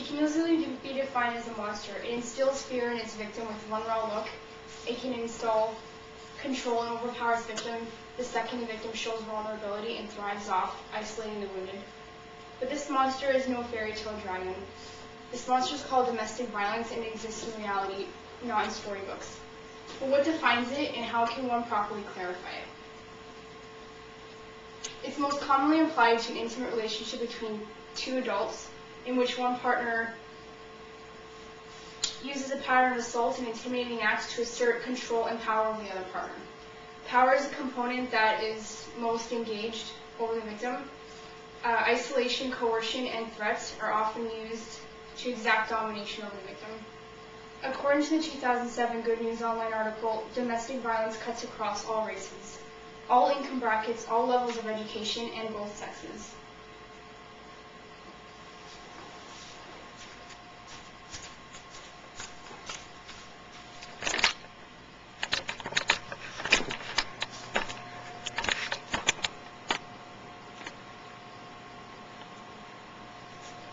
can easily be defined as a monster. It instills fear in its victim with one raw look. It can install control and overpower its victim the second the victim shows vulnerability and thrives off, isolating the wounded. But this monster is no fairy tale dragon. This monster is called domestic violence and exists in reality, not in storybooks. But what defines it and how can one properly clarify it? It's most commonly applied to an intimate relationship between two adults in which one partner uses a pattern of assault and intimidating acts to assert control and power over the other partner. Power is a component that is most engaged over the victim. Isolation, coercion, and threats are often used to exact domination over the victim. According to the 2007 Good News Online article, domestic violence cuts across all races, all income brackets, all levels of education, and both sexes.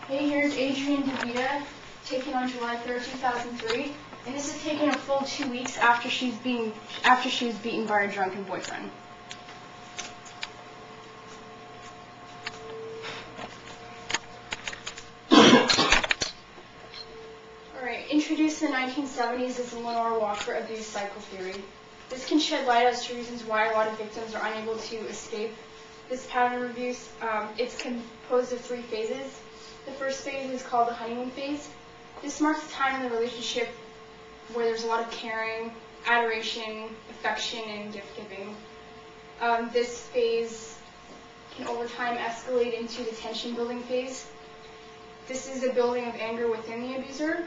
Hey, here's Adrienne DeVita, taken on July 3rd, 2003, and this is taken a full 2 weeks after she was beaten by her drunken boyfriend. Alright, introduced in the 1970s is the Lenore Walker abuse cycle theory. This can shed light as to reasons why a lot of victims are unable to escape this pattern of abuse. It's composed of 3 phases. The first phase is called the honeymoon phase. This marks a time in the relationship where there's a lot of caring, adoration, affection, and gift giving. This phase can over time escalate into the tension building phase. This is a building of anger within the abuser.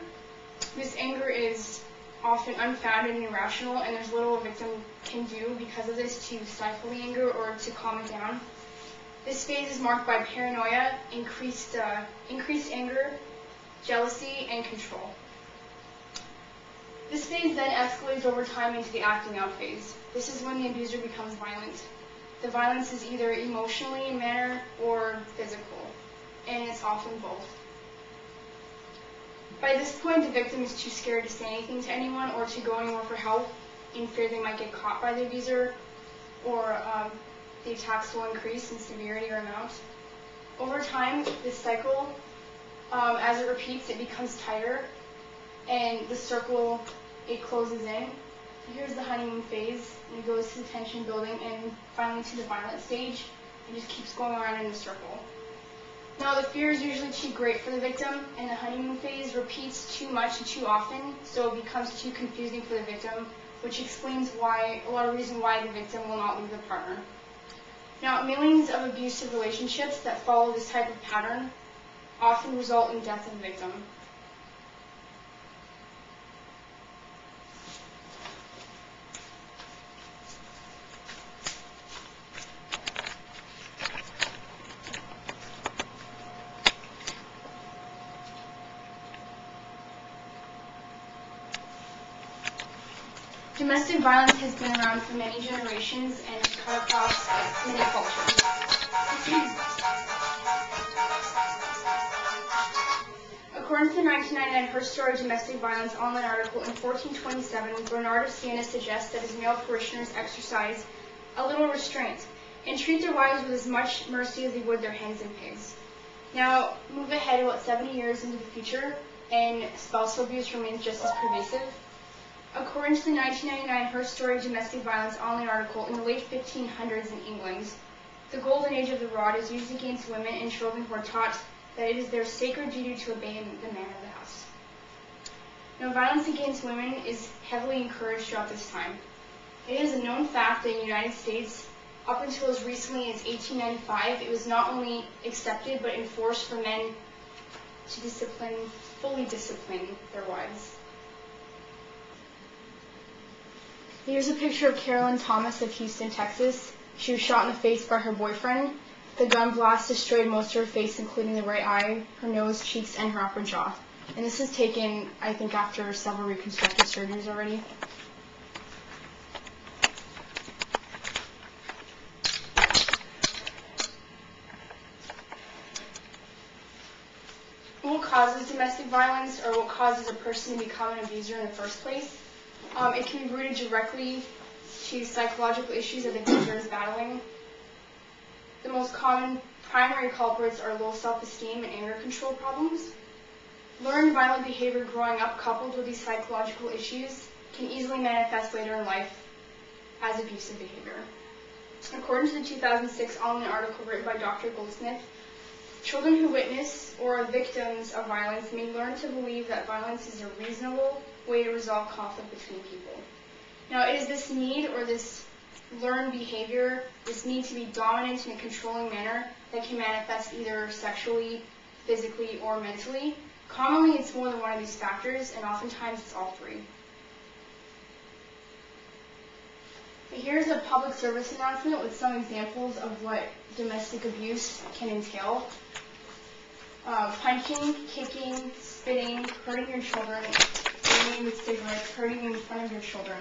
This anger is often unfounded and irrational, and there's little a victim can do because of this to stifle the anger or to calm it down. This phase is marked by paranoia, increased anger, jealousy, and control. This phase then escalates over time into the acting out phase. This is when the abuser becomes violent. The violence is either emotionally in manner or physical, and it's often both. By this point, the victim is too scared to say anything to anyone or to go anywhere for help, in fear they might get caught by the abuser, or the attacks will increase in severity or amount. Over time, this cycle, as it repeats, it becomes tighter, and the circle, it closes in. Here's the honeymoon phase, and it goes to the tension building, and finally to the violent stage. It just keeps going around in a circle. Now, the fear is usually too great for the victim, and the honeymoon phase repeats too much and too often, so it becomes too confusing for the victim, which explains why, a lot of reason why the victim will not leave the partner. Now, millions of abusive relationships that follow this type of pattern often result in death of the victim. Domestic violence has been around for many generations and has cut across many cultures. According to the 1999 Her Story Domestic Violence online article, in 1427, Bernard of Siena suggests that his male parishioners exercise a little restraint and treat their wives with as much mercy as they would their hens and pigs. Now, move ahead about 70 years into the future, and spousal abuse remains just as pervasive. According to the 1999 Her Story Domestic Violence online article, in the late 1500s in England, the golden age of the rod is used against women and children who are taught that it is their sacred duty to obey the man of the house. Now, violence against women is heavily encouraged throughout this time. It is a known fact that in the United States, up until as recently as 1895, it was not only accepted but enforced for men to fully discipline their wives. Here's a picture of Carolyn Thomas of Houston, Texas. She was shot in the face by her boyfriend. The gun blast destroyed most of her face, including the right eye, her nose, cheeks, and her upper jaw. And this is taken, I think, after several reconstructive surgeries already. Well, what causes domestic violence or what causes a person to become an abuser in the first place. It can be rooted directly to psychological issues that the abuser is battling. The most common primary culprits are low self-esteem and anger control problems. Learned violent behavior growing up coupled with these psychological issues can easily manifest later in life as abusive behavior. According to the 2006 online article written by Dr. Goldsmith, children who witness or are victims of violence may learn to believe that violence is a reasonable way to resolve conflict between people. Now, it is this need or this learned behavior, this need to be dominant in a controlling manner that can manifest either sexually, physically, or mentally. Commonly, it's more than one of these factors, and oftentimes it's all three. Here's a public service announcement with some examples of what domestic abuse can entail. Punching, kicking, spitting, hurting your children, burning with cigarettes, hurting in front of your children,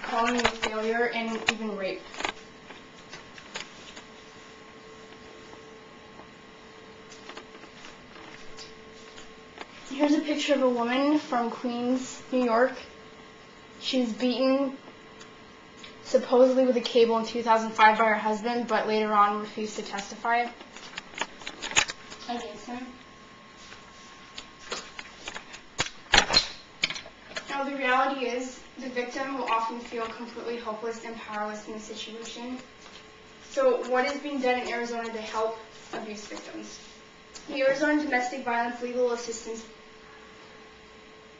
calling you a failure, and even rape. Here's a picture of a woman from Queens, New York. She was beaten supposedly with a cable in 2005 by her husband, but later on refused to testify against him. Now, the reality is the victim will often feel completely hopeless and powerless in the situation. So what is being done in Arizona to help abuse victims? The Arizona Domestic Violence Legal Assistance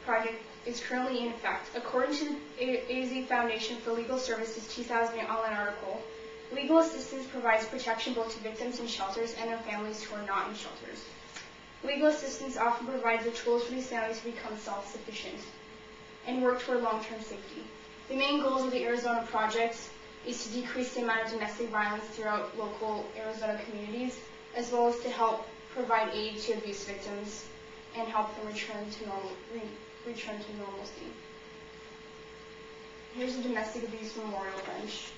Project is currently in effect. According to the AZ Foundation for Legal Services 2008 online article, legal assistance provides protection both to victims in shelters and their families who are not in shelters. Legal assistance often provides the tools for these families to become self-sufficient and work toward long-term safety. The main goals of the Arizona project is to decrease the amount of domestic violence throughout local Arizona communities, as well as to help provide aid to abuse victims and help them return to normalcy. Here's a domestic abuse memorial bench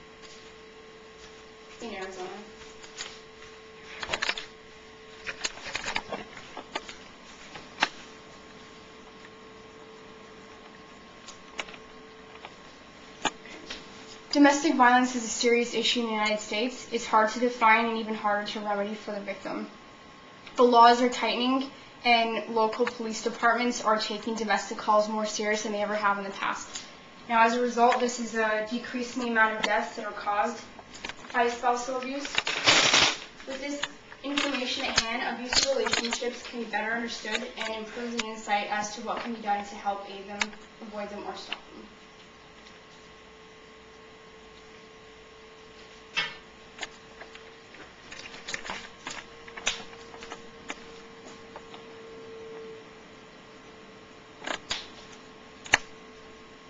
in Arizona. Domestic violence is a serious issue in the United States. It's hard to define and even harder to remedy for the victim. The laws are tightening, and local police departments are taking domestic calls more serious than they ever have in the past. Now, as a result, this is a decrease in the amount of deaths that are caused by spousal abuse. With this information at hand, abusive relationships can be better understood and improve the insight as to what can be done to help aid them, avoid them, or stop them.